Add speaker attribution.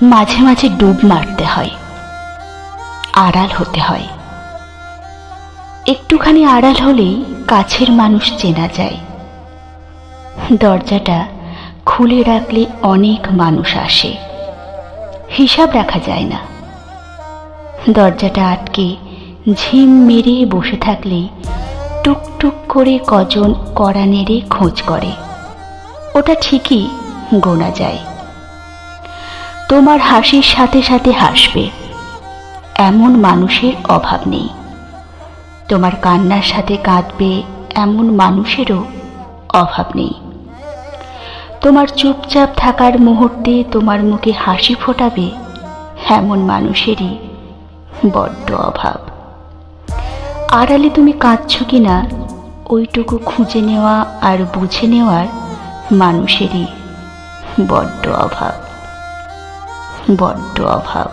Speaker 1: মাঝে মাঝে ডুব মারতে হয়, আড়াল হতে হয়। একটুখানি আড়াল হলেই কাছের মানুষ চেনা যায়। দরজাটা খুলে রাখলে অনেক মানুষ আসে, হিসাব রাখা যায় না। দরজাটা আটকে ঝিম মেরে বসে থাকলেই টুকটুক করে কজন কড়া নেড়ে খোঁজ করে, ওটা ঠিকই গোনা যায়। তোমার হাসির সাথে সাথে হাসবে এমন মানুষের অভাব নেই, তোমার কান্নার সাথে কাঁদবে এমন মানুষেরও অভাব নেই। তোমার চুপচাপ থাকার মুহূর্তে তোমার মুখে হাসি ফোটাবে এমন মানুষেরই বড্ড অভাব। আড়ালে তুমি কাঁদছো কিনা ওইটুকু খুঁজে নেওয়া আর বুঝে নেওয়ার মানুষেরই বড্ড অভাব, বড্ড অভাব।